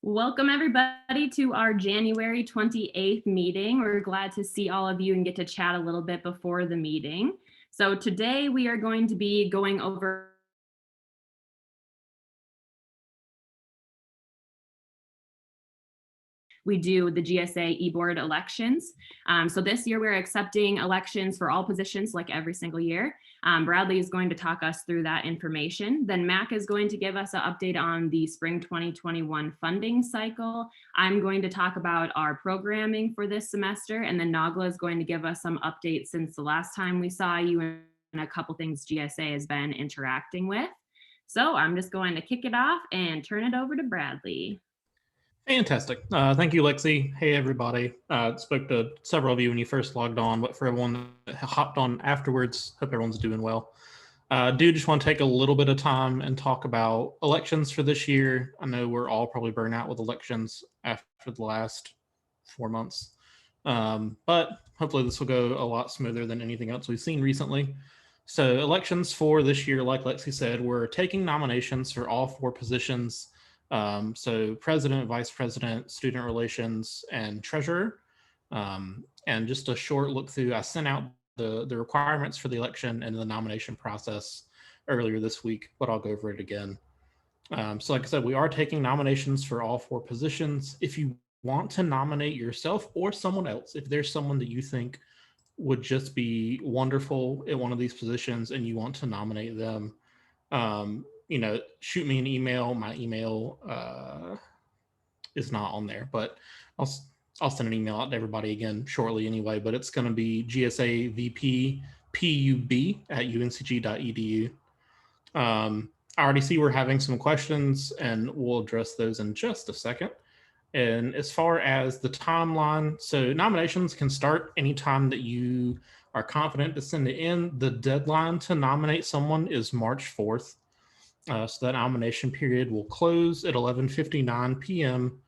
Welcome everybody to our January 28th meeting. We're glad to see all of you and get to chat a little bit before the meeting. So today we are going to be going over we do the GSA e-board elections. So this year we're accepting elections for all positions like every single year. Bradley is going to talk us through that information. Then Mac is going to give us an update on the spring 2021 funding cycle. I'm going to talk about our programming for this semester, and then Nagla is going to give us some updates since the last time we saw you and a couple things GSA has been interacting with. So I'm just going to kick it off and turn it over to Bradley. Fantastic. Thank you, Lexi. Hey, everybody. Spoke to several of you when you first logged on, but for everyone that hopped on afterwards, hope everyone's doing well. Do just want to take a little bit of time and talk about elections for this year. I know we're all probably burnt out with elections after the last 4 months, but hopefully this will go a lot smoother than anything else we've seen recently. So elections for this year, like Lexi said, we're taking nominations for all 4 positions. So president, vice president, student relations, and treasurer. And just a short look through, I sent out the requirements for the election and the nomination process earlier this week, but I'll go over it again. So like I said, we are taking nominations for all 4 positions. If you want to nominate yourself or someone else, if there's someone that you think would just be wonderful at one of these positions and you want to nominate them, shoot me an email. My email is not on there, but I'll send an email out to everybody again shortly anyway, but it's going to be gsavppub@uncg.edu. I already see we're having some questions and we'll address those in just a second. And as far as the timeline, so nominations can start anytime that you are confident to send it in. The deadline to nominate someone is March 4th. So that nomination period will close at 11:59 p.m.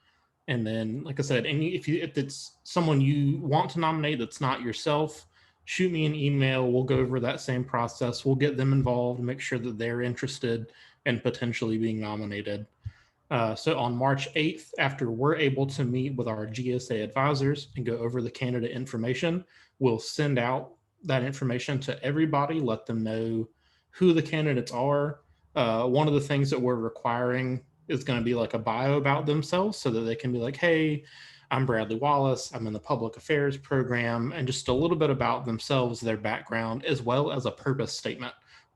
And then, like I said, if it's someone you want to nominate that's not yourself, shoot me an email. We'll go over that same process. We'll get them involved and make sure that they're interested in potentially being nominated. So on March 8th, after we're able to meet with our GSA advisors and go over the candidate information, we'll send out that information to everybody, let them know who the candidates are. One of the things that we're requiring is going to be like a bio about themselves so that they can be like, hey, I'm Bradley Wallace. I'm in the public affairs program, and just a little bit about themselves, their background, as well as a purpose statement,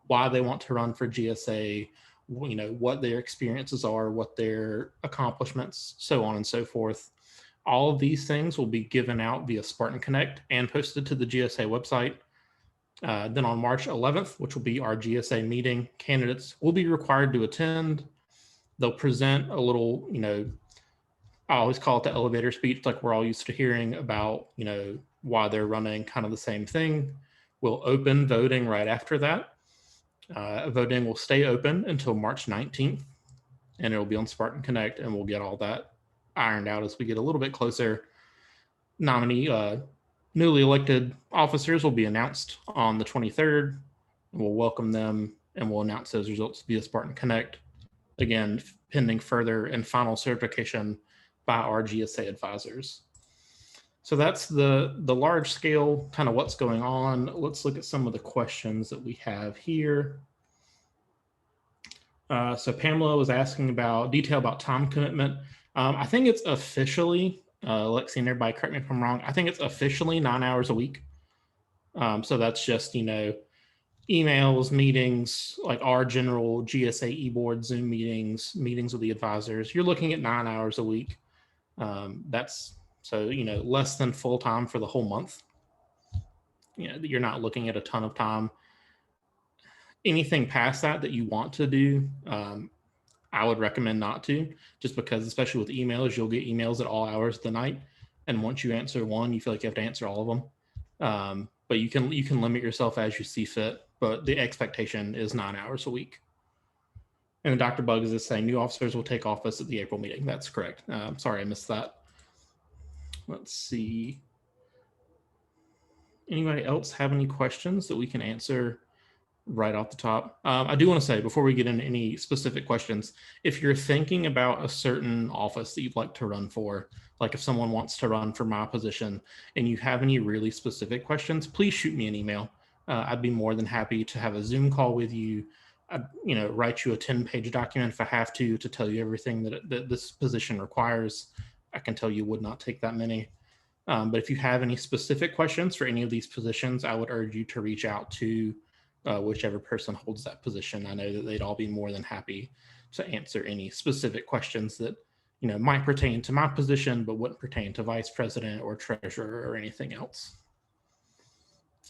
why they want to run for GSA, what their experiences are, what their accomplishments, so on and so forth. All of these things will be given out via Spartan Connect and posted to the GSA website. Then on March 11th, which will be our GSA meeting, candidates will be required to attend. They'll present a little, I always call it the elevator speech, like we're all used to hearing about, why they're running, kind of the same thing. We'll open voting right after that. Voting will stay open until March 19th, and it'll be on Spartan Connect, and we'll get all that ironed out as we get a little bit closer. Newly elected officers will be announced on the 23rd. We'll welcome them, and we'll announce those results via Spartan Connect. Again, pending further and final certification by our GSA advisors. So that's the large scale, kind of what's going on. Let's look at some of the questions that we have here. So Pamela was asking about detail about time commitment. I think it's officially, Lexi and everybody, correct me if I'm wrong, I think it's officially 9 hours a week. So that's just, emails, meetings, like our general GSA e-board, Zoom meetings with the advisors. You're looking at 9 hours a week. That's so, less than full time for the whole month. You're not looking at a ton of time. Anything past that you want to do, I would recommend not to, just because, especially with emails, you'll get emails at all hours of the night. And once you answer one, you feel like you have to answer all of them. But you can limit yourself as you see fit, but the expectation is 9 hours a week. And Dr. Bugs is saying new officers will take office at the April meeting. That's correct. Sorry, I missed that. Let's see. Anybody else have any questions that we can answer right off the top. I do want to say before we get into any specific questions, if you're thinking about a certain office that you'd like to run for, like if someone wants to run for my position and you have any really specific questions, please shoot me an email. I'd be more than happy to have a Zoom call with you. I'd, write you a 10-page document if I have to tell you everything that this position requires. I can tell you would not take that many. But if you have any specific questions for any of these positions, I would urge you to reach out to whichever person holds that position. I know that they'd all be more than happy to answer any specific questions that might pertain to my position, but wouldn't pertain to vice president or treasurer or anything else.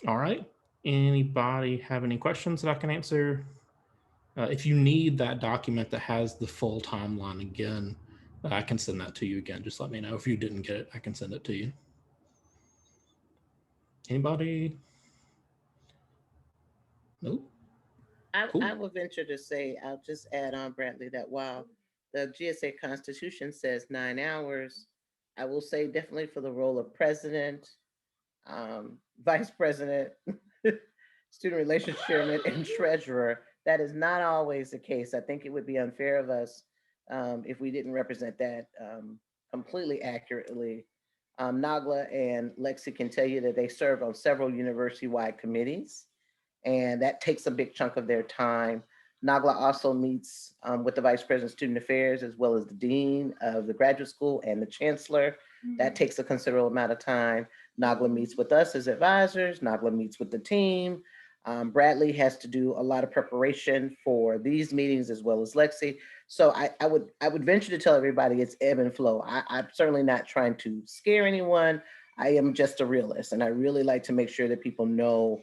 All right. Anybody have any questions that I can answer? If you need that document that has the full timeline again, I can send that to you again. Just let me know. If you didn't get it, I can send it to you. Anybody? Nope. Cool. I will venture to say, I'll just add on, Bradley, that while the GSA Constitution says 9 hours, I will say definitely for the role of president, vice president, student relations chairman, and treasurer, that is not always the case. I think it would be unfair of us if we didn't represent that completely accurately. Nagla and Lexi can tell you that they serve on several university-wide committees, and that takes a big chunk of their time. Nagla also meets with the Vice President of Student Affairs, as well as the Dean of the Graduate School and the Chancellor. That takes a considerable amount of time. Nagla meets with us as advisors. Nagla meets with the team. Bradley has to do a lot of preparation for these meetings, as well as Lexi. So I would venture to tell everybody it's ebb and flow. I'm certainly not trying to scare anyone. I am just a realist, and I really like to make sure that people know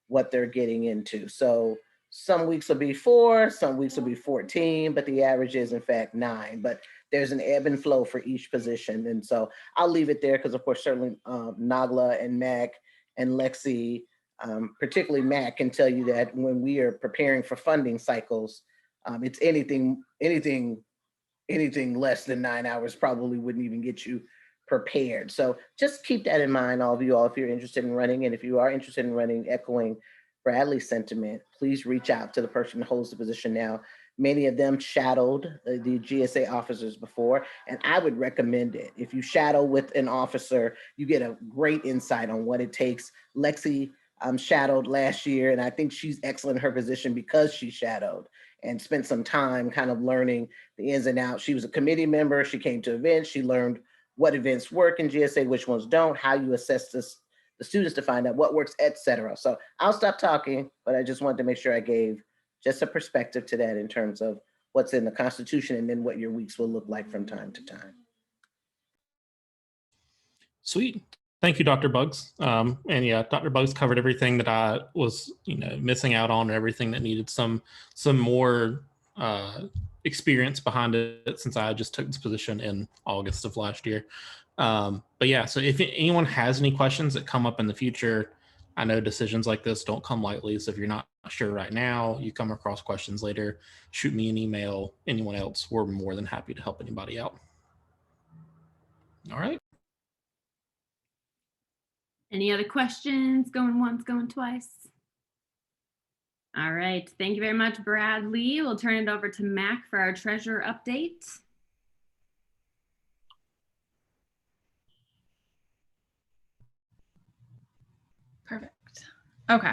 what they're getting into. So some weeks will be 4, some weeks will be 14, but the average is in fact 9. But there's an ebb and flow for each position. And so I'll leave it there because of course, certainly Nagla and Mac and Lexi, particularly Mac, can tell you that when we are preparing for funding cycles, it's anything less than 9 hours probably wouldn't even get you prepared. So just keep that in mind, all of you all, if you're interested in running. And if you are interested in running, echoing Bradley's sentiment, please reach out to the person who holds the position now. Many of them shadowed the GSA officers before, and I would recommend it. If you shadow with an officer, you get a great insight on what it takes. Lexi shadowed last year, and I think she's excellent in her position because she shadowed and spent some time kind of learning the ins and outs. She was a committee member. She came to events. She learned what events work in GSA, which ones don't, how you assess the students to find out what works, et cetera. So I'll stop talking, but I just wanted to make sure I gave just a perspective to that in terms of what's in the Constitution and then what your weeks will look like from time to time. Sweet. Thank you, Dr. Bugs. And yeah, Dr. Bugs covered everything that I was, missing out on, or everything that needed some more experience behind it, since I just took this position in August of last year. But yeah, so if anyone has any questions that come up in the future, I know decisions like this don't come lightly. So if you're not sure right now, you come across questions later, shoot me an email. Anyone else, we're more than happy to help anybody out. All right. Any other questions? Going once, going twice. All right. Thank you very much, Bradley. We'll turn it over to Mac for our treasurer update. Perfect. Okay.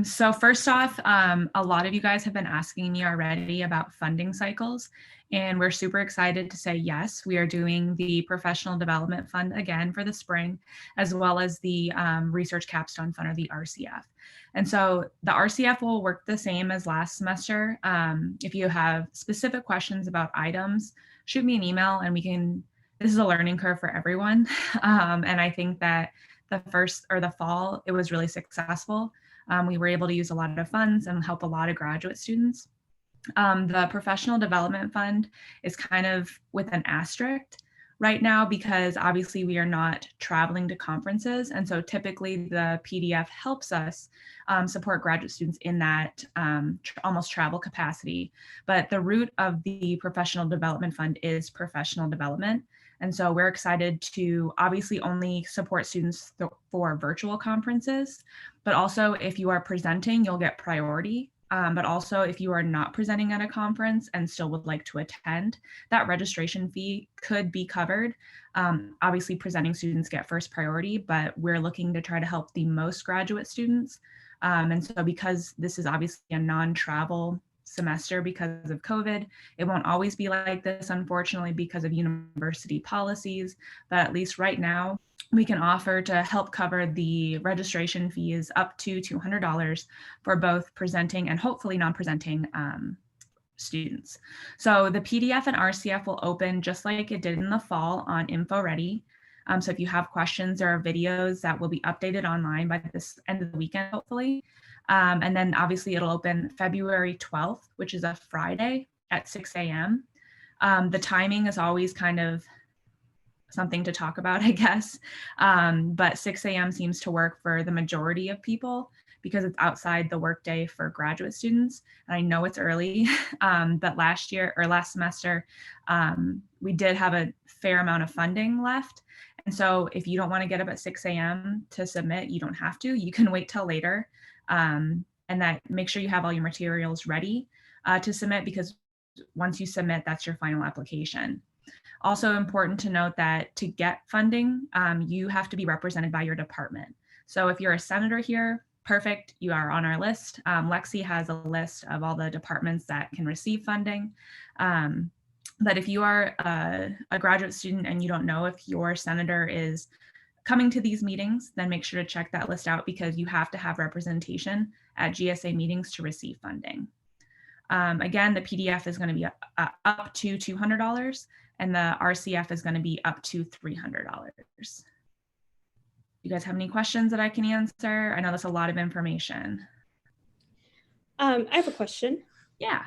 So first off, a lot of you guys have been asking me already about funding cycles, and we're super excited to say yes, we are doing the Professional Development Fund again for the spring, as well as the Research Capstone Fund, or the RCF. And so the RCF will work the same as last semester. If you have specific questions about items, shoot me an email and we can, this is a learning curve for everyone. And I think that the fall, it was really successful. We were able to use a lot of funds and help a lot of graduate students. The Professional Development Fund is kind of with an asterisk. right now because obviously we are not traveling to conferences. And so typically the PDF helps us support graduate students in that almost travel capacity. But the root of the Professional Development Fund is professional development. And so we're excited to obviously only support students for virtual conferences, but also if you are presenting, you'll get priority. But also if you are not presenting at a conference and still would like to attend, that registration fee could be covered. Obviously presenting students get first priority, but we're looking to try to help the most graduate students. And so because this is obviously a non-travel semester because of COVID, it won't always be like this, unfortunately, because of university policies, but at least right now, we can offer to help cover the registration fees up to $200 for both presenting and hopefully non-presenting students. So the PDF and RCF will open just like it did in the fall on InfoReady. So if you have questions, there are videos that will be updated online by this end of the weekend, hopefully. And then obviously it'll open February 12th, which is a Friday at 6 a.m. The timing is always kind of something to talk about, I guess. But 6 a.m. seems to work for the majority of people because it's outside the workday for graduate students. And I know it's early, but last semester, we did have a fair amount of funding left. And so if you don't want to get up at 6 a.m. to submit, you don't have to. You can wait till later. And that make sure you have all your materials ready to submit, because once you submit, that's your final application. Also important to note that to get funding, you have to be represented by your department. So if you're a senator here, perfect, you are on our list. Lexi has a list of all the departments that can receive funding. But if you are a graduate student and you don't know if your senator is coming to these meetings, then make sure to check that list out, because you have to have representation at GSA meetings to receive funding. Again, the PDF is going to be up to $200 and the RCF is going to be up to $300. You guys have any questions that I can answer? I know that's a lot of information. I have a question. Yeah.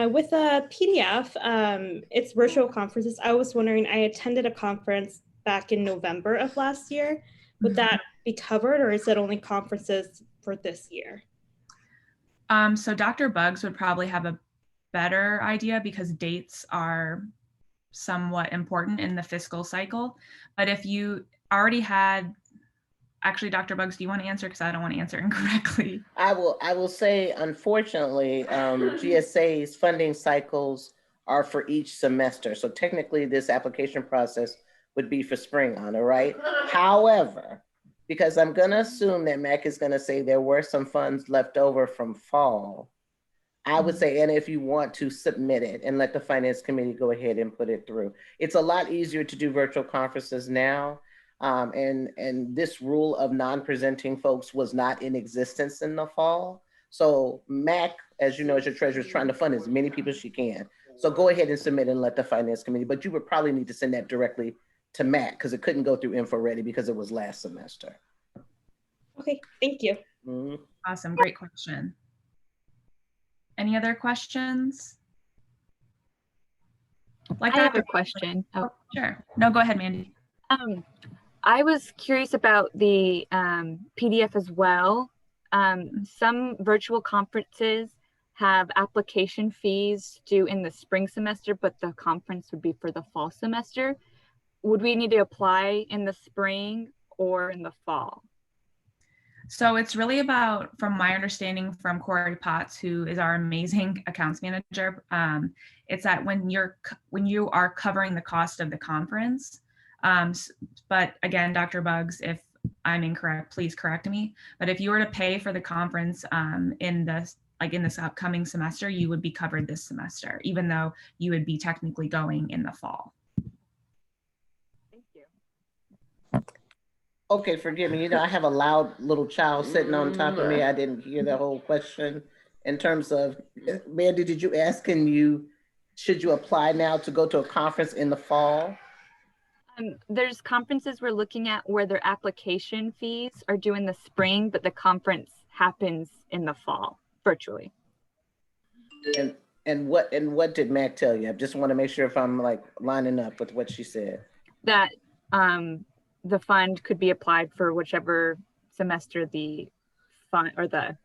With a PDF, it's virtual conferences. I was wondering, I attended a conference back in November of last year. Would that be covered, or is it only conferences for this year? So Dr. Buggs would probably have a better idea because dates are somewhat important in the fiscal cycle. But if you already had, actually, Dr. Buggs, do you want to answer? Because I don't want to answer incorrectly. I will say, unfortunately, GSA's funding cycles are for each semester. So technically this application process would be for spring honor, right? However, because I'm gonna assume that Mac is gonna say there were some funds left over from fall, I would say, and if you want to submit it and let the finance committee go ahead and put it through. It's a lot easier to do virtual conferences now. And this rule of non-presenting folks was not in existence in the fall. So Mac, as you know, as your treasurer, is trying to fund as many people as she can. So go ahead and submit and let the finance committee, but you would probably need to send that directly to Mac because it couldn't go through InfoReady because it was last semester. Okay, thank you. Mm-hmm. Awesome, great question. Any other questions? Like I have a question. Oh, sure. No, go ahead, Mandy. I was curious about the PDF as well. Some virtual conferences have application fees due in the spring semester, but the conference would be for the fall semester. Would we need to apply in the spring or in the fall? So it's really about, from my understanding from Corey Potts, who is our amazing accounts manager, it's that when you are covering the cost of the conference, but again, Dr. Buggs, if I'm incorrect, please correct me. But if you were to pay for the conference in this upcoming semester, you would be covered this semester, even though you would be technically going in the fall. Thank you. Okay, forgive me. You know, I have a loud little child sitting on top of me. I didn't hear the whole question. In terms of, Mandy, did you ask, should you apply now to go to a conference in the fall? There's conferences we're looking at where their application fees are due in the spring, but the conference happens in the fall, virtually. And what did Mac tell you? I just want to make sure if I'm like lining up with what she said. that the fund could be applied for whichever semester the fund or the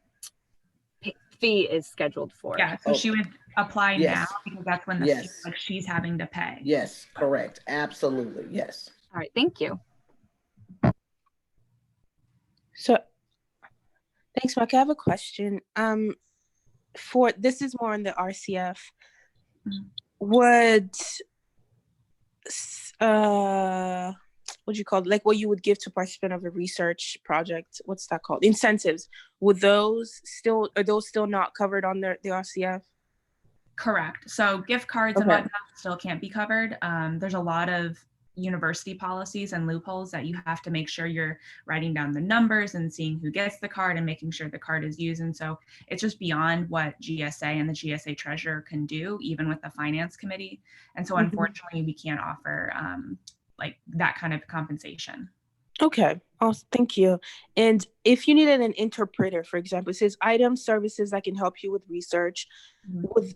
fee is scheduled for. Yeah, so she would apply Yes. now because that's when the Yes. like she's having to pay. Yes, correct. Absolutely. Yes. All right, thank you. So thanks, Mark. I have a question. For this is more on the RCF. Would what do you call it? Like what you would give to participant of a research project? What's that called? Incentives. Would those still not covered on the RCF? Correct. So gift cards and Okay. whatnot still can't be covered. There's a lot of university policies and loopholes that you have to make sure you're writing down the numbers and seeing who gets the card and making sure the card is used. And so it's just beyond what GSA and the GSA treasurer can do, even with the finance committee. And so unfortunately, we can't offer like that kind of compensation. Okay. Oh, thank you. And if you needed an interpreter, for example, it says items, services that can help you with research. Would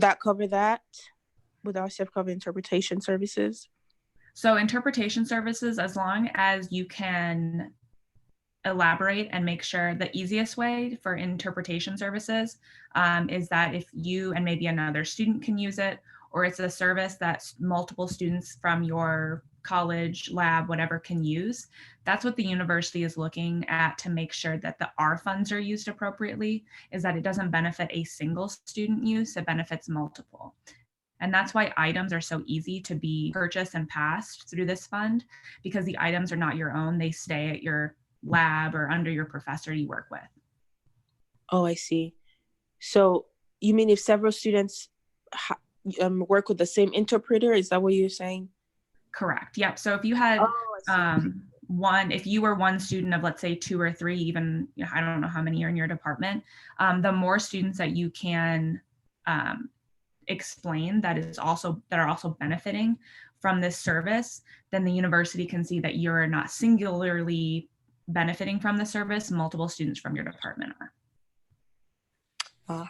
that cover that? Would RCF cover interpretation services? So interpretation services, as long as you can elaborate and make sure, the easiest way for interpretation services is that if you and maybe another student can use it, or it's a service that multiple students from your college, lab, whatever can use. That's what the university is looking at to make sure that the R funds are used appropriately, is that it doesn't benefit a single student use, it benefits multiple. And that's why items are so easy to be purchased and passed through this fund, because the items are not your own, they stay at your lab or under your professor you work with. Oh, I see. So you mean if several students work with the same interpreter, is that what you're saying? Correct. Yep. So if you had if you were one student of, let's say, 2 or 3, even, I don't know how many are in your department, the more students that you can explain that are also benefiting from this service, then the university can see that you're not singularly benefiting from the service, multiple students from your department are.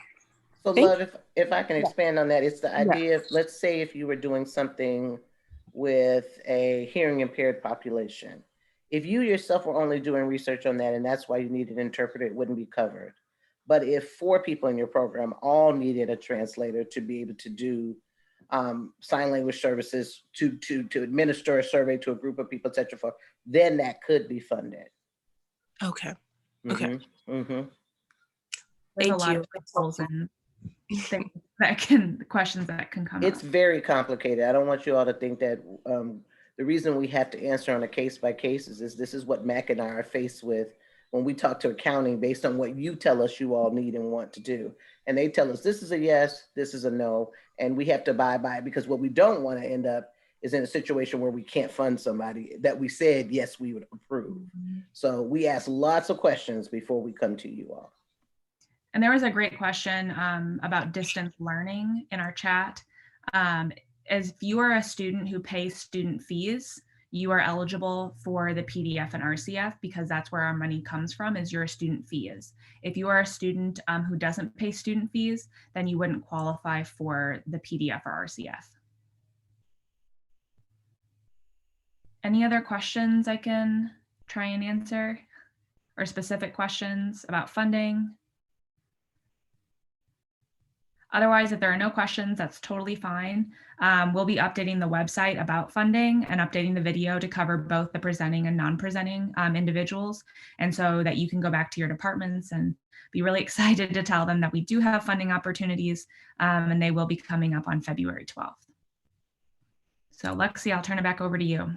So Love, if I can expand on that, it's the idea of, let's say if you were doing something with a hearing impaired population, if you yourself were only doing research on that and that's why you need an interpreter, it wouldn't be covered. But if 4 people in your program all needed a translator to be able to do sign language services, to administer a survey to a group of people, et cetera, then that could be funded. Okay. Okay. There's Thank a lot you. of pitfalls and things questions that can come It's up. very complicated. I don't want you all to think that the reason we have to answer on a case by case is this is what Mac and I are faced with when we talk to accounting based on what you tell us you all need and want to do. And they tell us this is a yes, this is a no, and we have to abide by it, because what we don't want to end up is in a situation where we can't fund somebody that we said, yes, we would approve. So we ask lots of questions before we come to you all. And there was a great question about distance learning in our chat. As if you are a student who pays student fees, you are eligible for the PDF and RCF, because that's where our money comes from, is your student fees. If you are a student who doesn't pay student fees, then you wouldn't qualify for the PDF or RCF. Any other questions I can try and answer, or specific questions about funding? Otherwise, if there are no questions, that's totally fine. We'll be updating the website about funding and updating the video to cover both the presenting and non-presenting individuals. And so that you can go back to your departments and be really excited to tell them that we do have funding opportunities, and they will be coming up on February 12th. So Lexi, I'll turn it back over to you.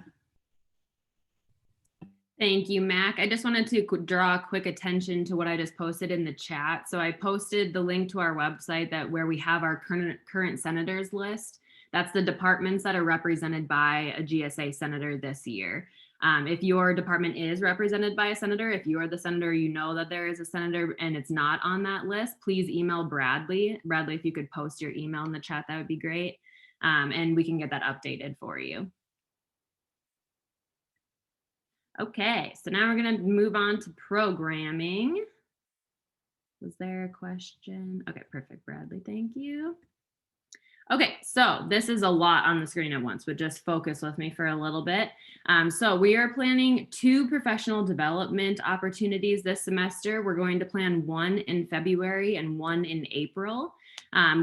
Thank you, Mac. I just wanted to draw quick attention to what I just posted in the chat. So I posted the link to our website where we have our current senators list. That's the departments that are represented by a GSA senator this year. If your department is represented by a senator, if you are the senator, you know that there is a senator and it's not on that list, please email Bradley. Bradley, if you could post your email in the chat, that would be great. And we can get that updated for you. Okay, so now we're going to move on to programming. Was there a question? Okay, perfect, Bradley, thank you. Okay, so this is a lot on the screen at once, but just focus with me for a little bit. So we are planning 2 professional development opportunities this semester. We're going to plan one in February and one in April.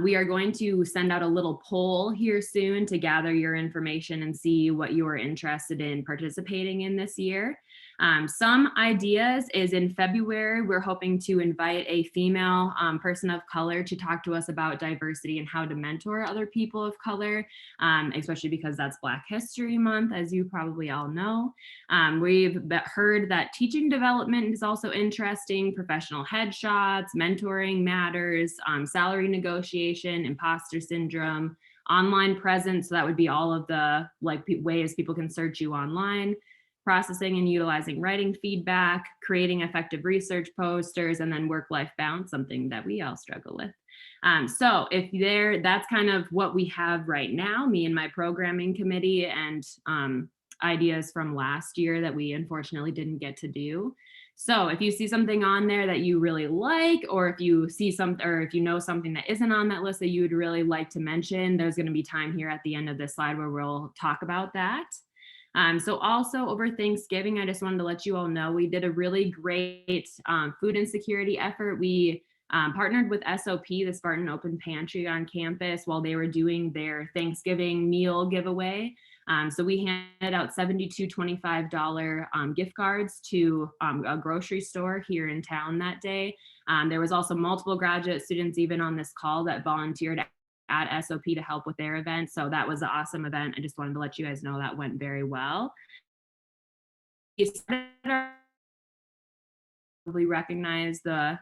We are going to send out a little poll here soon to gather your information and see what you are interested in participating in this year. Some ideas is in February, we're hoping to invite a female person of color to talk to us about diversity and how to mentor other people of color, especially because that's Black History Month, as you probably all know. We've heard that teaching development is also interesting, professional headshots, mentoring matters, salary negotiation, imposter syndrome, online presence. So that would be all of the ways people can search you online, processing and utilizing writing feedback, creating effective research posters, and then work-life balance, something that we all struggle with. So that's kind of what we have right now, me and my programming committee, and ideas from last year that we unfortunately didn't get to do. So if you see something on there that you really like, or if you see something, or if you know something that isn't on that list that you would really like to mention, there's going to be time here at the end of this slide where we'll talk about that. So also over Thanksgiving, I just wanted to let you all know we did a really great food insecurity effort. We partnered with SOP, the Spartan Open Pantry on campus, while they were doing their Thanksgiving meal giveaway. So we handed out 72 $25 gift cards to a grocery store here in town that day. There was also multiple graduate students even on this call that volunteered at SOP to help with their event. So that was an awesome event. I just wanted to let you guys know that went very well. We recognize the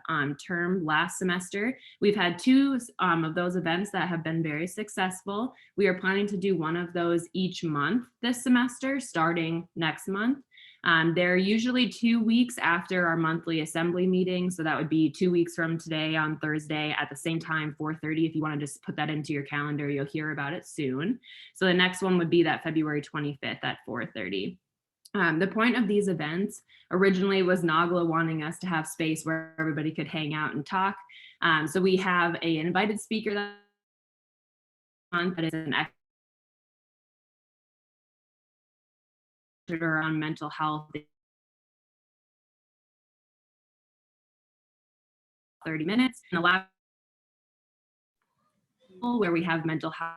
term last semester. We've had 2 of those events that have been very successful. We are planning to do one of those each month this semester, starting next month. They're usually 2 weeks after our monthly assembly meeting. So that would be 2 weeks from today on Thursday at the same time, 4:30. If you want to just put that into your calendar, you'll hear about it soon. So the next one would be that February 25th at 4:30. The point of these events originally was NAGLA wanting us to have space where everybody could hang out and talk. So we have an invited speaker that is an expert on mental health. 30 minutes in the lab where we have mental health.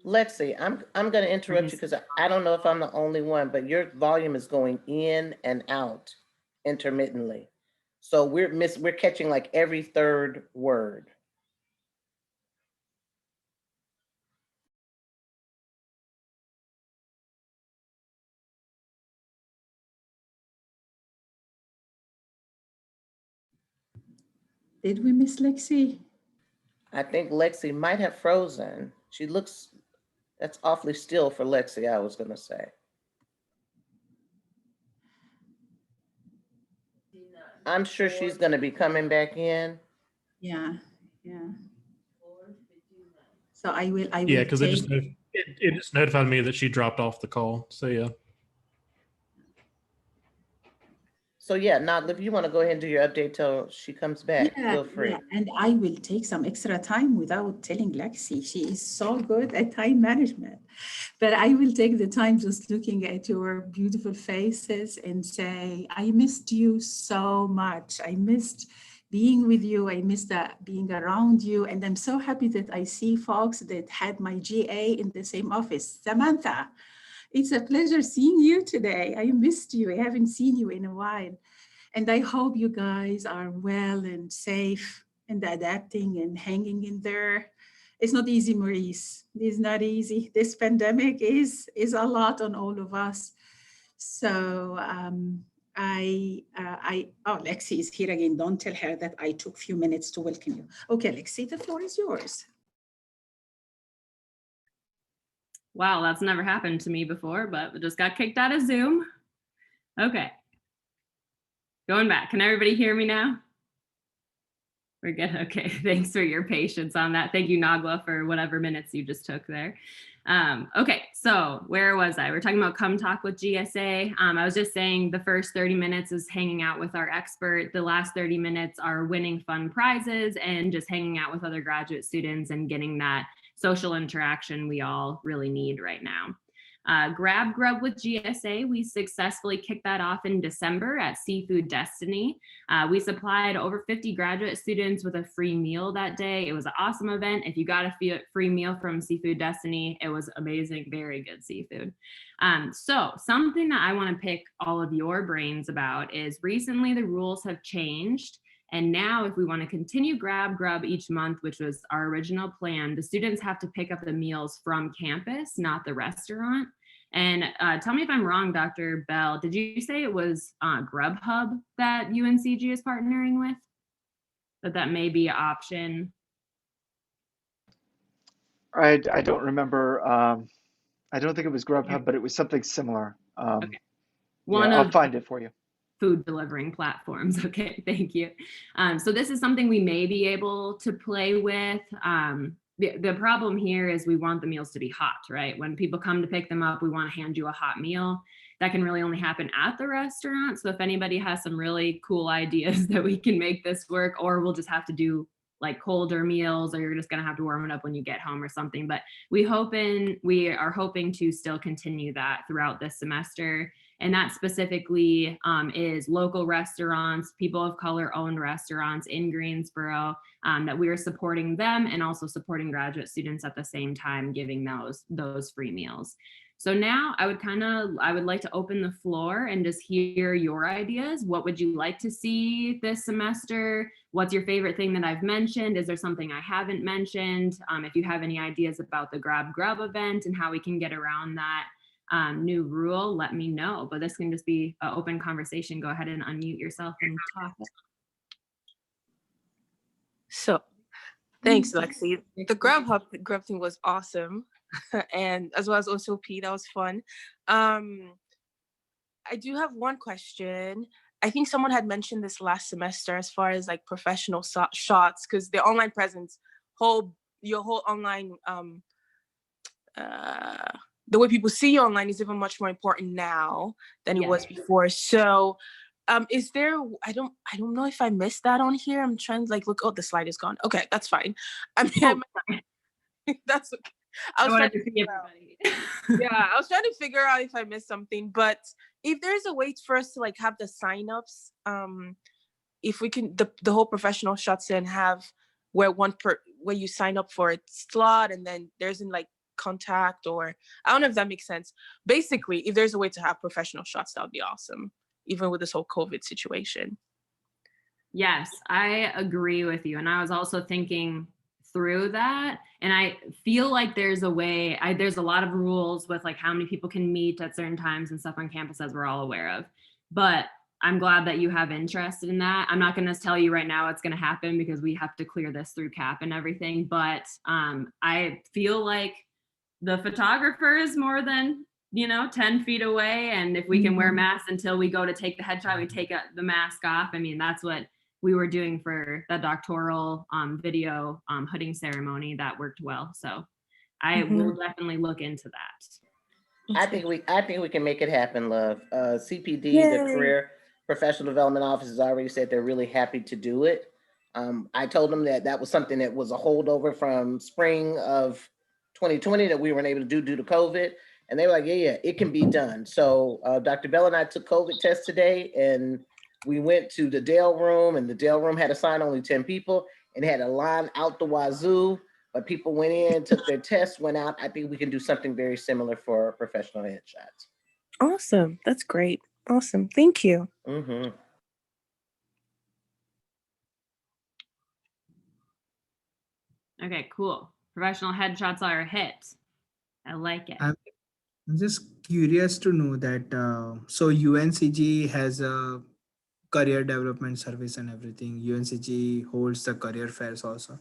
Lexi, I'm going to interrupt you because I don't know if I'm the only one, but your volume is going in and out intermittently. So we're catching like every third word. Did we miss Lexi? I think Lexi might have frozen. She looks, that's awfully still for Lexi, I was going to say. I'm sure she's going to be coming back in. Yeah. So I will. Yeah, because it just notified me that she dropped off the call. So yeah. So yeah, Nagla, if you want to go ahead and do your update till she comes back, feel free. Yeah, and I will take some extra time without telling Lexi. She is so good at time management. But I will take the time just looking at your beautiful faces and say, I missed you so much. I missed being with you. I missed being around you. And I'm so happy that I see folks that had my GA in the same office. Samantha, it's a pleasure seeing you today. I missed you. I haven't seen you in a while. And I hope you guys are well and safe and adapting and hanging in there. It's not easy, Maurice. It's not easy. This pandemic is a lot on all of us. So Lexi is here again. Don't tell her that I took a few minutes to welcome you. Okay, Lexi, the floor is yours. Wow, that's never happened to me before, but we just got kicked out of Zoom. Okay. Going back. Can everybody hear me now? We're good. Okay. Thanks for your patience on that. Thank you, Nagla, for whatever minutes you just took there. Okay, so where was I? We're talking about Come Talk with GSA. I was just saying the first 30 minutes is hanging out with our expert. The last 30 minutes are winning fun prizes and just hanging out with other graduate students and getting that social interaction we all really need right now. Grab Grub with GSA, we successfully kicked that off in December at Seafood Destiny. We supplied over 50 graduate students with a free meal that day. It was an awesome event. If you got a free meal from Seafood Destiny, it was amazing, very good seafood. So something that I want to pick all of your brains about is recently the rules have changed. And now if we want to continue Grab Grub each month, which was our original plan, the students have to pick up the meals from campus, not the restaurant. And tell me if I'm wrong, Dr. Bell, did you say it was Grubhub that UNCG is partnering with? That may be an option. I don't remember. I don't think it was Grubhub, but it was something similar. Okay. I'll find it for you. Food delivering platforms. Okay, thank you. So this is something we may be able to play with. The problem here is we want the meals to be hot, right? When people come to pick them up, we want to hand you a hot meal. That can really only happen at the restaurant. So if anybody has some really cool ideas that we can make this work, or we'll just have to do like colder meals, or you're just going to have to warm it up when you get home or something. But we are hoping to still continue that throughout this semester. And that specifically is local restaurants, people of color owned restaurants in Greensboro, that we are supporting them and also supporting graduate students at the same time, giving those free meals. So now I would like to open the floor and just hear your ideas. What would you like to see this semester? What's your favorite thing that I've mentioned? Is there something I haven't mentioned? If you have any ideas about the Grab Grub event and how we can get around that new rule, let me know. But this can just be an open conversation. Go ahead and unmute yourself and talk. So thanks, Lexi. The Grub thing was awesome. And as well as also P, that was fun. I do have one question. I think someone had mentioned this last semester as far as like professional shots, because the online presence, your whole online, the way people see you online is even much more important now than it was before. So is there, I don't know if I missed that on here. I'm trying to like look, oh, the slide is gone. Okay, that's fine. I mean, that's okay. I was trying to figure out if I missed something, but if there's a way for us to like have the signups, if we can, the whole professional shots and have where you sign up for a slot and then there's in like contact, or I don't know if that makes sense. Basically, if there's a way to have professional shots, that would be awesome, even with this whole COVID situation. Yes, I agree with you. And I was also thinking through that, and I feel like there's a way, there's a lot of rules with like how many people can meet at certain times and stuff on campus, as we're all aware of, but I'm glad that you have interest in that. I'm not going to tell you right now it's going to happen because we have to clear this through CAP and everything, but I feel like the photographer is more than 10 feet away, and if we can wear masks until we go to take the headshot, we take the mask off. I mean, that's what we were doing for the doctoral video hooding ceremony. That worked well. So I will definitely look into that. I think we can make it happen, love. CPD, the Career Professional Development Office, has already said they're really happy to do it. I told them that was something that was a holdover from spring of 2020 that we weren't able to do due to COVID. And they were like, yeah, it can be done. So Dr. Bell and I took COVID tests today, and we went to the Dale room, and the Dale room had assigned only 10 people and had a line out the wazoo, but people went in, took their tests, went out. I think we can do something very similar for professional headshots. Awesome. That's great. Awesome. Thank you. Okay, cool. Professional headshots are a hit. I like it. I'm just curious to know that, so UNCG has a career development service and everything. UNCG holds the career fairs also.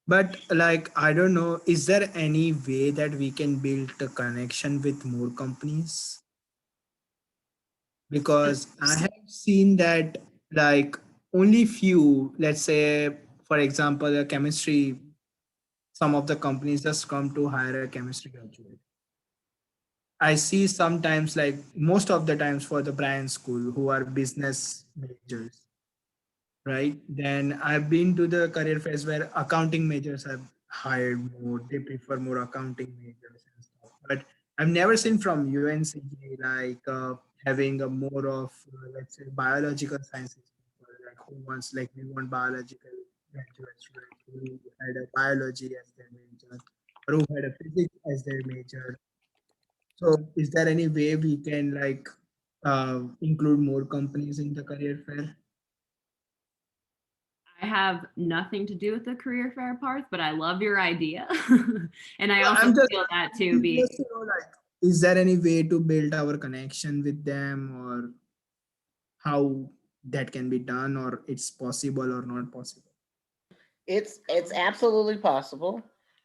But like, I don't know, is there any way that we can build a connection with more companies? Because I have seen that like only few, let's say for example, a chemistry, some of the companies just come to hire a chemistry graduate. I see sometimes, like most of the times for the Bryan School, who are business majors, right? Then I've been to the career fairs where accounting majors have hired more. They prefer more accounting majors and stuff. But I've never seen from UNCG like having a more of let's say biological sciences people, like who wants, like we want biological graduates, right? Who had a biology as their major, or who had a physics as their major. So is there any way we can like include more companies in the career fair? I have nothing to do with the career fair part, but I love your idea. And I Well, also I'm just feel that too being curious to know, like, is there any way to build our connection with them, or how that can be done, or it's possible or not possible? It's absolutely possible.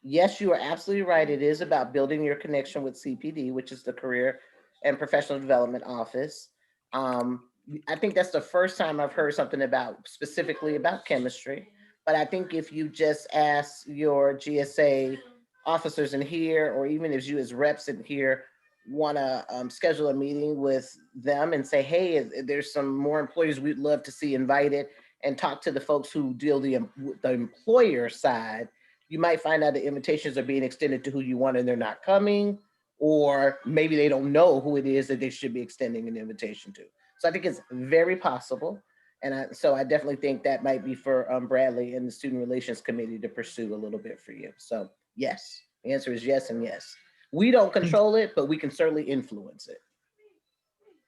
Yes, you are absolutely right. It is about building your connection with CPD, which is the Career and Professional Development Office. I think that's the first time I've heard something about specifically about chemistry. But I think if you just ask your GSA officers in here, or even if you as reps in here want to schedule a meeting with them and say, hey, there's some more employees we'd love to see invited, and talk to the folks who deal the employer side, you might find out the invitations are being extended to who you want and they're not coming, or maybe they don't know who it is that they should be extending an invitation to. So I think it's very possible. And so I definitely think that might be for Bradley and the Student Relations Committee to pursue a little bit for you. So yes, the answer is yes and yes. We don't control it, but we can certainly influence it.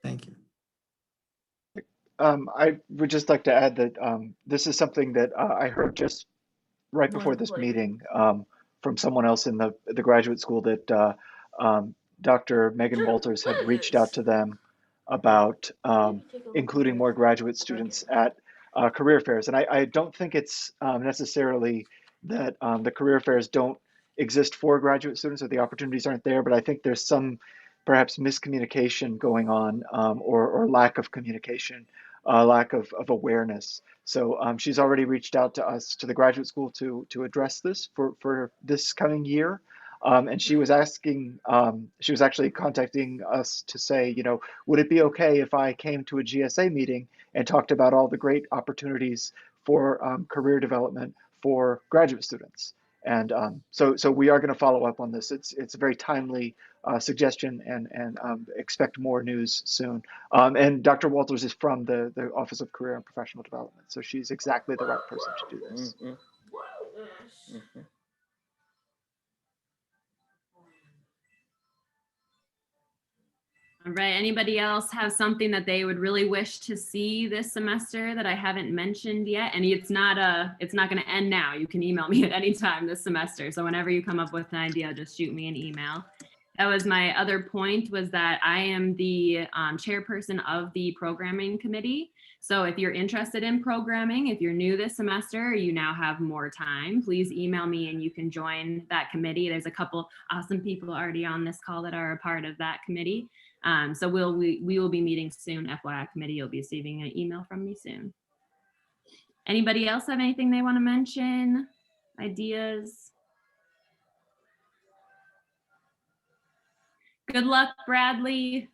Thank you. I would just like to add that this is something that I heard just right before this meeting from someone else in the graduate school, that Dr. Megan Walters had reached out to them about including more graduate students at career fairs. And I don't think it's necessarily that the career fairs don't exist for graduate students or the opportunities aren't there, but I think there's some perhaps miscommunication going on, or lack of communication, lack of awareness. So she's already reached out to us, to the graduate school, to address this for this coming year. And she was asking, she was actually contacting us to say, would it be okay if I came to a GSA meeting and talked about all the great opportunities for career development for graduate students? And so we are going to follow up on this. It's a very timely suggestion, and expect more news soon. And Dr. Walters is from the Office of Career and Professional Development, so she's exactly the right person to do this. Mm-hmm. All right. Anybody else have something that they would really wish to see this semester that I haven't mentioned yet? And it's not going to end now. You can email me at any time this semester. So whenever you come up with an idea, just shoot me an email. That was my other point, was that I am the chairperson of the programming committee. So if you're interested in programming, if you're new this semester, you now have more time, please email me and you can join that committee. There's a couple awesome people already on this call that are a part of that committee. So we will be meeting soon. FYI committee, you'll be receiving an email from me soon. Anybody else have anything they want to mention? Ideas? Good luck, Bradley.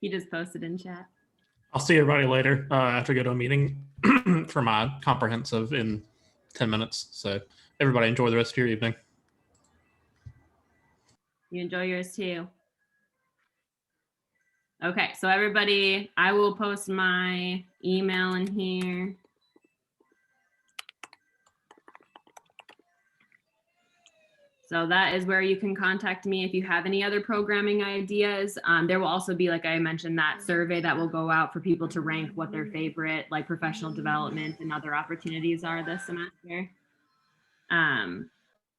He just posted in chat. I'll see everybody later after I go to a meeting for my comprehensive in 10 minutes. So everybody enjoy the rest of your evening. You enjoy yours too. Okay, so everybody, I will post my email in here. So that is where you can contact me if you have any other programming ideas. There will also be, like I mentioned, that survey that will go out for people to rank what their favorite like professional development and other opportunities are this semester.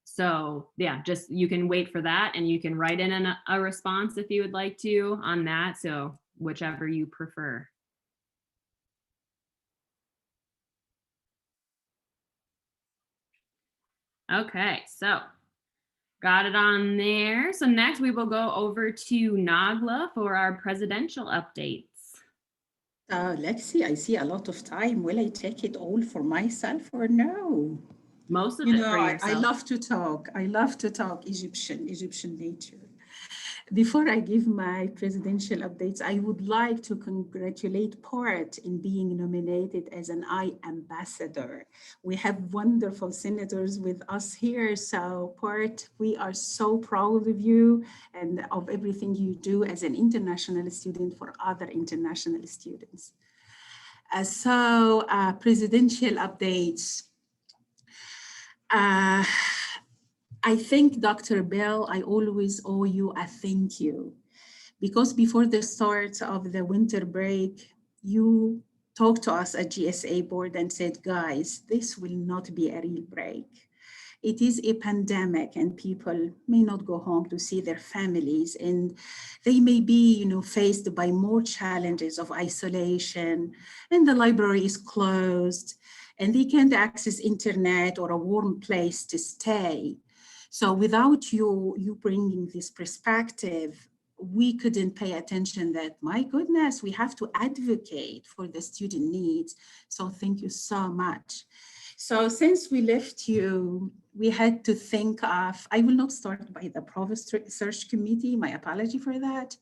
So yeah, just you can wait for that, and you can write in a response if you would like to on that. So whichever you prefer. Okay, so got it on there. So next we will go over to Nagla for our presidential updates. Lexi, I see a lot of time. Will I take it all for myself or no? Most of You it know, for I yourself. love to talk. I love to talk Egyptian nature. Before I give my presidential updates, I would like to congratulate Port in being nominated as an I ambassador. We have wonderful senators with us here. So Port, we are so proud of you and of everything you do as an international student for other international students. Presidential updates. I think, Dr. Bell, I always owe you a thank you, because before the start of the winter break, you talked to us at GSA board and said, guys, this will not be a real break. It is a pandemic and people may not go home to see their families, and they may be, faced by more challenges of isolation, and the library is closed and they can't access internet or a warm place to stay. So without you bringing this perspective, we couldn't pay attention that, my goodness, we have to advocate for the student needs. So thank you so much. So since we left you, we had to think of, I will not start by the Provost Search Committee, my apology for that.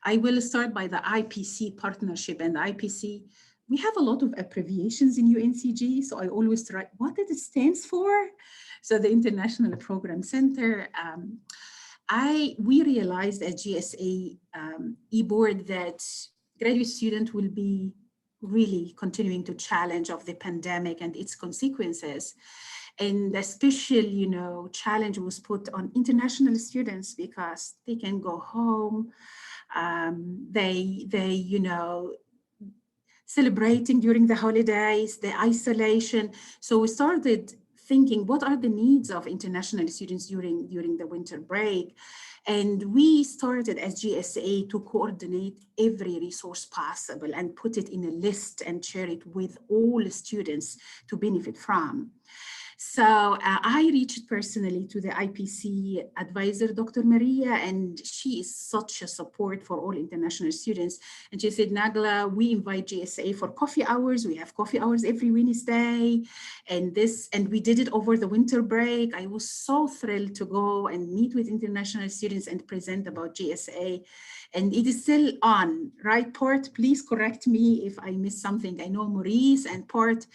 I will start by the IPC partnership, and the IPC, we have a lot of abbreviations in UNCG, so I always write what it stands for. So the International Program Center, we realized at GSA eBoard that graduate students will be really continuing to challenge of the pandemic and its consequences. And a special, challenge was put on international students because they can go home. They celebrating during the holidays, the isolation. So we started thinking, what are the needs of international students during the winter break? And we started as GSA to coordinate every resource possible and put it in a list and share it with all students to benefit from. So I reached personally to the IPC advisor, Dr. Maria, and she is such a support for all international students. And she said, Nagla, we invite GSA for coffee hours. We have coffee hours every Wednesday. And we did it over the winter break. I was so thrilled to go and meet with international students and present about GSA. And it is still on, right, Port? Please correct me if I missed something. I know Maurice and Port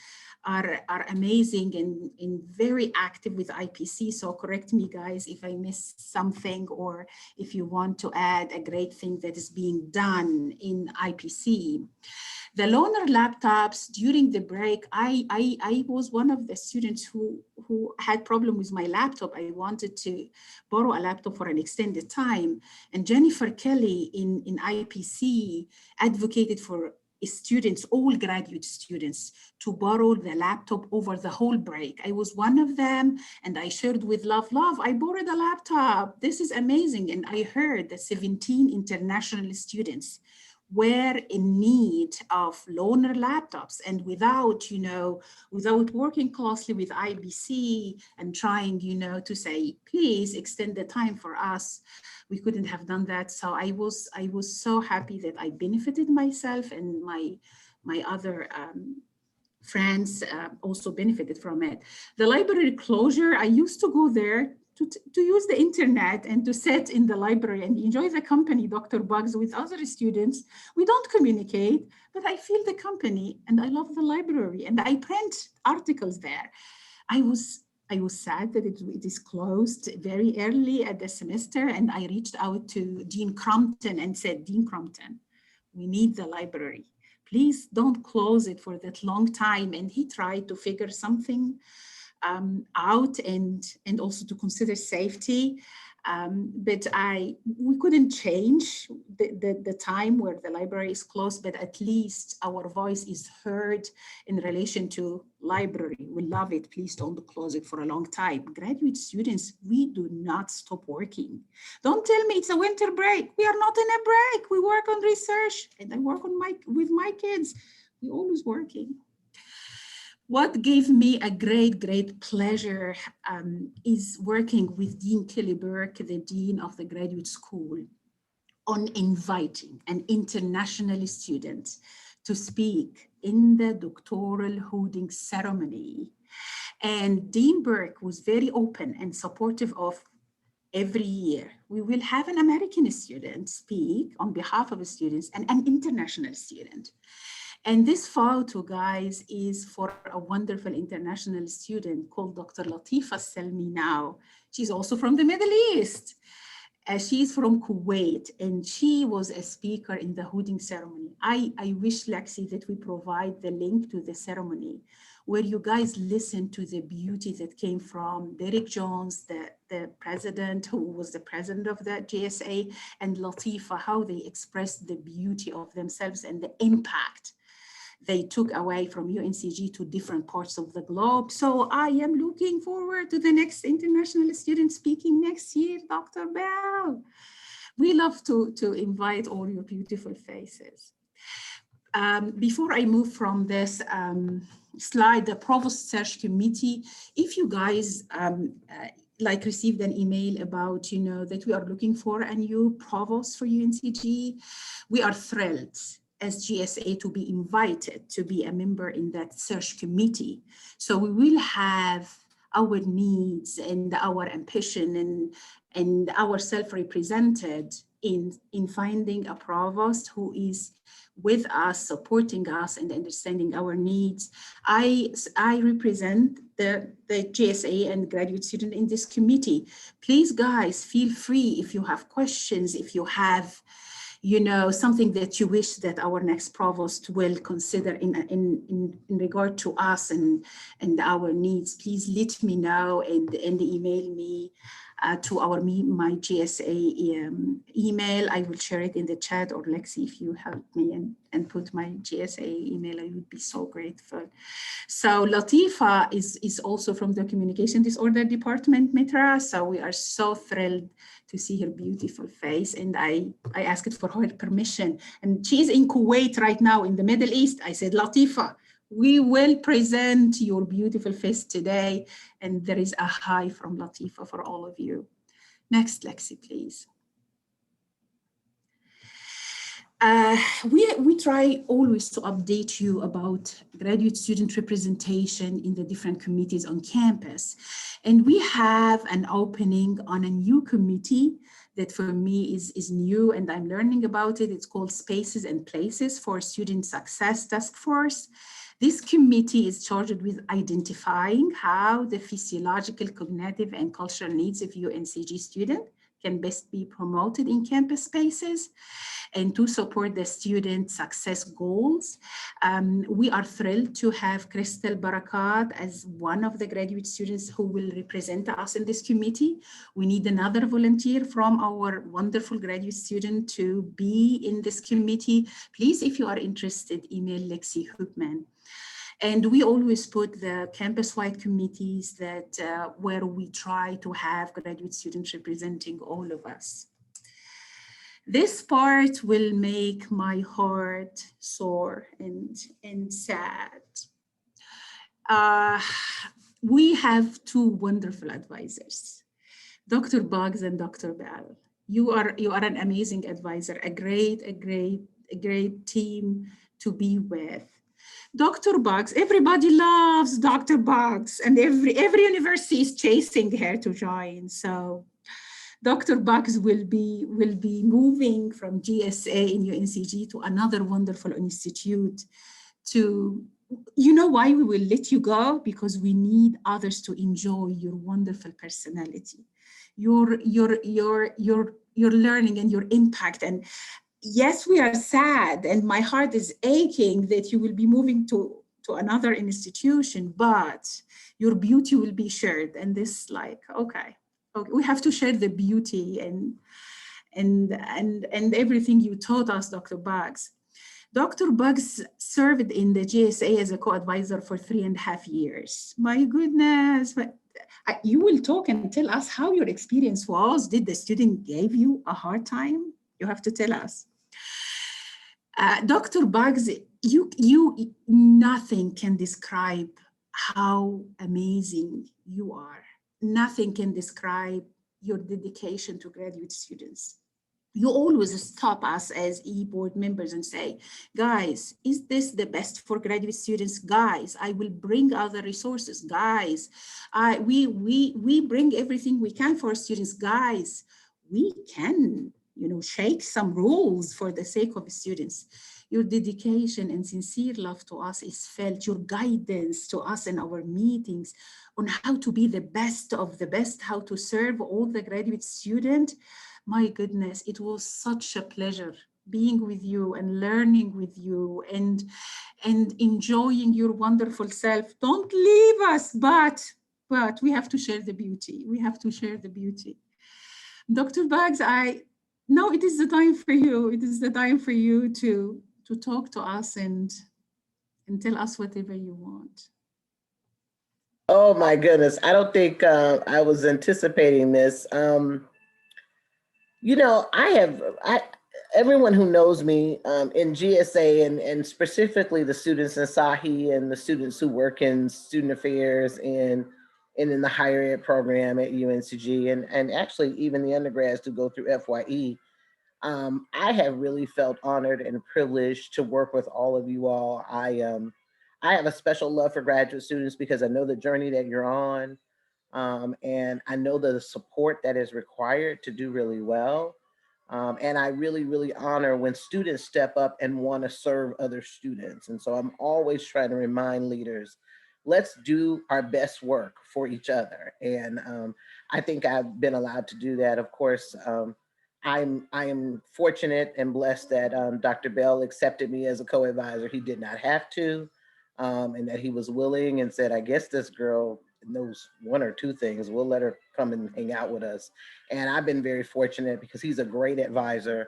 are amazing and very active with IPC. So correct me, guys, if I missed something or if you want to add a great thing that is being done in IPC. The loaner laptops during the break, I was one of the students who had problem with my laptop. I wanted to borrow a laptop for an extended time. And Jennifer Kelly in IPC advocated for students, all graduate students, to borrow the laptop over the whole break. I was one of them, and I shared with Love, I borrowed a laptop. This is amazing. And I heard that 17 international students were in need of loaner laptops, and without working closely with IBC and trying, to say, please extend the time for us, we couldn't have done that. So I was so happy that I benefited myself, and my other friends also benefited from it. The library closure, I used to go there to use the internet and to sit in the library and enjoy the company, Dr. Bugs, with other students. We don't communicate, but I feel the company and I love the library, and I print articles there. I was sad that it is closed very early at the semester, and I reached out to Dean Crumpton and said, Dean Crumpton, we need the library. Please don't close it for that long time. And he tried to figure something out and also to consider safety. But we couldn't change the time where the library is closed, but at least our voice is heard in relation to library. We love it. Please don't close it for a long time. Graduate students, we do not stop working. Don't tell me it's a winter break. We are not in a break. We work on research, and I work with my kids. We're always working. What gave me a great pleasure is working with Dean Kelly Burke, the Dean of the Graduate School, on inviting an international student to speak in the doctoral holding ceremony. And Dean Burke was very open and supportive of every year. We will have an American student speak on behalf of students and an international student. And this photo, guys, is for a wonderful international student called Dr. Latifa Selmi now. She's also from the Middle East. She's from Kuwait, and she was a speaker in the hooding ceremony. I wish, Lexi, that we provide the link to the ceremony where you guys listen to the beauty that came from Derek Jones, the president, who was the president of the GSA, and Latifa, how they expressed the beauty of themselves and the impact they took away from UNCG to different parts of the globe. So I am looking forward to the next international student speaking next year, Dr. Bell. We love to invite all your beautiful faces. Before I move from this slide, the Provost Search Committee, if you guys like received an email about, that we are looking for a new provost for UNCG, we are thrilled as GSA to be invited to be a member in that search committee. So we will have our needs and our ambition and ourselves represented in finding a provost who is with us, supporting us and understanding our needs. I represent the GSA and graduate student in this committee. Please, guys, feel free if you have questions, if you have something that you wish that our next provost will consider in regard to us and our needs, please let me know and email me to my GSA email. I will share it in the chat, or Lexi, if you help me and put my GSA email, I would be so grateful. So Latifa is also from the Communication Disorder Department, Mitra. So we are so thrilled to see her beautiful face, and I asked for her permission. And she's in Kuwait right now in the Middle East. I said, Latifa, we will present your beautiful face today. And there is a hi from Latifa for all of you. Next, Lexi, please. We try always to update you about graduate student representation in the different committees on campus. And we have an opening on a new committee that for me is new and I'm learning about it. It's called Spaces and Places for Student Success Task Force. This committee is charged with identifying how the physiological, cognitive, and cultural needs of UNCG students can best be promoted in campus spaces and to support the student success goals. We are thrilled to have Crystal Barakat as one of the graduate students who will represent us in this committee. We need another volunteer from our wonderful graduate student to be in this committee. Please, if you are interested, email Lexi Hoopman. And we always put the campus-wide committees that where we try to have graduate students representing all of us. This part will make my heart sore and sad. We have two wonderful advisors, Dr. Boggs and Dr. Bell. You are an amazing advisor, a great team to be with. Dr. Boggs, everybody loves Dr. Boggs, and every university is chasing her to join. So Dr. Boggs will be moving from GSA in UNCG to another wonderful institute. You know why we will let you go? Because we need others to enjoy your wonderful personality, your learning and your impact. And yes, we are sad, and my heart is aching that you will be moving to another institution, but your beauty will be shared. And this, okay, we have to share the beauty and everything you taught us, Dr. Boggs. Dr. Boggs served in the GSA as a co-advisor for 3.5 years. My goodness, but you will talk and tell us how your experience was. Did the student give you a hard time? You have to tell us. Dr. Boggs, nothing can describe how amazing you are. Nothing can describe your dedication to graduate students. You always stop us as e-board members and say, guys, is this the best for graduate students? Guys, I will bring other resources. Guys, we bring everything we can for students. Guys, we can, shake some rules for the sake of students. Your dedication and sincere love to us is felt. Your guidance to us in our meetings on how to be the best of the best, how to serve all the graduate students. My goodness, it was such a pleasure being with you and learning with you and enjoying your wonderful self. Don't leave us, but we have to share the beauty. We have to share the beauty. Dr. Bugs, now it is the time for you. It is the time for you to talk to us and tell us whatever you want. Oh my goodness. I don't think I was anticipating this. Everyone who knows me in GSA and specifically the students in SAHI and the students who work in student affairs and in the higher ed program at UNCG and actually even the undergrads who go through FYE, I have really felt honored and privileged to work with all of you all. I have a special love for graduate students because I know the journey that you're on. And I know the support that is required to do really well. And I really, really honor when students step up and want to serve other students. And so I'm always trying to remind leaders, let's do our best work for each other. And I think I've been allowed to do that. Of course, I am fortunate and blessed that Dr. Bell accepted me as a co-advisor. He did not have to, and that he was willing and said, I guess this girl knows one or two things. We'll let her come and hang out with us. And I've been very fortunate because he's a great advisor.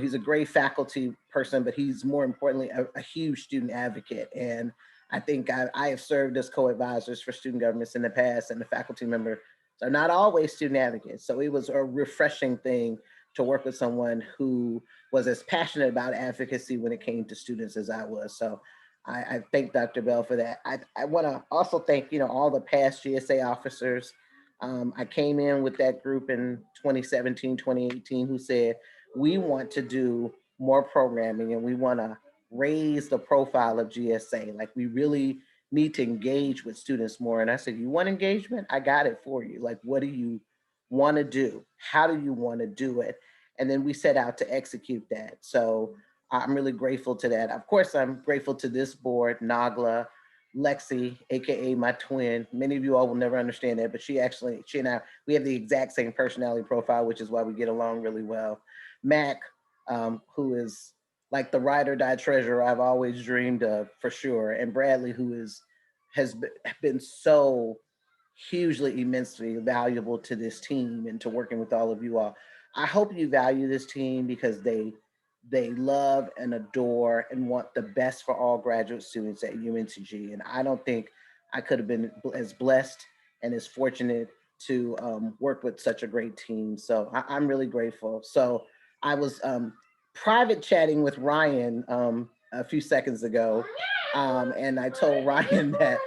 He's a great faculty person, but he's more importantly a huge student advocate. And I think I have served as co-advisors for student governments in the past, and the faculty members are not always student advocates. So it was a refreshing thing to work with someone who was as passionate about advocacy when it came to students as I was. So I thank Dr. Bell for that. I want to also thank, all the past GSA officers. I came in with that group in 2017, 2018, who said, we want to do more programming and we want to raise the profile of GSA. Like we really need to engage with students more. And I said, you want engagement? I got it for you. Like, what do you want to do? How do you want to do it? And then we set out to execute that. So I'm really grateful to that. Of course, I'm grateful to this board, Nagla, Lexi, AKA my twin. Many of you all will never understand that, but she and I, we have the exact same personality profile, which is why we get along really well. Mac, who is like the ride or die treasurer I've always dreamed of, for sure. And Bradley, who has been so hugely, immensely valuable to this team and to working with all of you all. I hope you value this team because they love and adore and want the best for all graduate students at UNCG. And I don't think I could have been as blessed and as fortunate to work with such a great team. So I'm really grateful. So I was private chatting with Ryan a few seconds ago. And I told Ryan that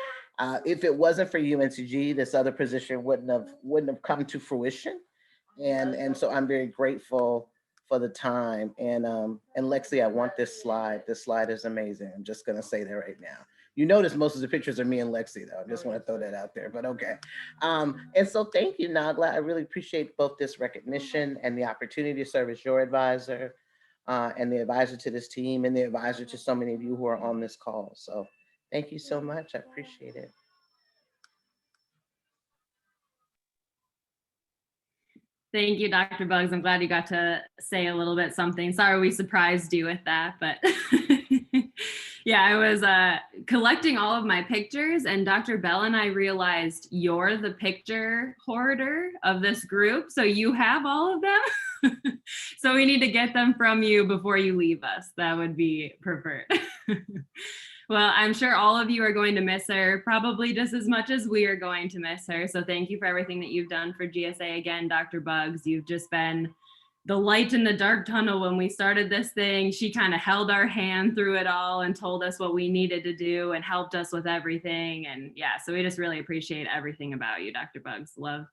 if it wasn't for UNCG, this other position wouldn't have come to fruition. And so I'm very grateful for the time. And Lexi, I want this slide. This slide is amazing. I'm just gonna say that right now. You notice most of the pictures are me and Lexi though. I just want to throw that out there, but okay. And so thank you, Nagla. I really appreciate both this recognition and the opportunity to serve as your advisor and the advisor to this team and the advisor to so many of you who are on this call. So thank you so much. I appreciate it. Thank you, Dr. Bugs. I'm glad you got to say a little bit something. Sorry we surprised you with that, but yeah, I was collecting all of my pictures and Dr. Bell and I realized you're the picture hoarder of this group. So you have all of them. So we need to get them from you before you leave us. That would be preferred. Well, I'm sure all of you are going to miss her probably just as much as we are going to miss her. So thank you for everything that you've done for GSA. Again, Dr. Bugs, you've just been the light in the dark tunnel when we started this thing. She kind of held our hand through it all and told us what we needed to do and helped us with everything. And yeah, so we just really appreciate everything about you, Dr. Bugs. Love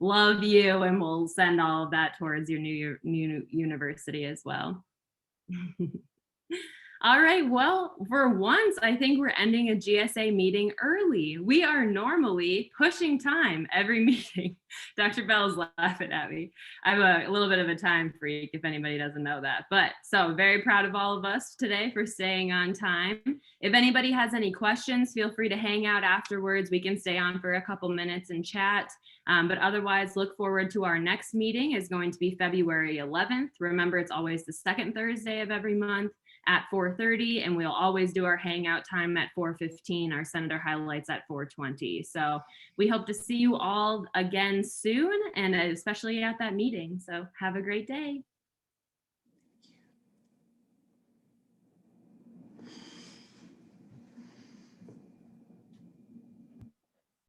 love you, and we'll send all of that towards your new university as well. All right, well, for once, I think we're ending a GSA meeting early. We are normally pushing time every meeting. Dr. Bell's laughing at me. I'm a little bit of a time freak, if anybody doesn't know that. But so very proud of all of us today for staying on time. If anybody has any questions, feel free to hang out afterwards. We can stay on for a couple minutes and chat. But otherwise, look forward to our next meeting is going to be February 11th. Remember, it's always the second Thursday of every month at 4:30, and we'll always do our hangout time at 4:15, our Senator highlights at 4:20. So we hope to see you all again soon, and especially at that meeting. So have a great day.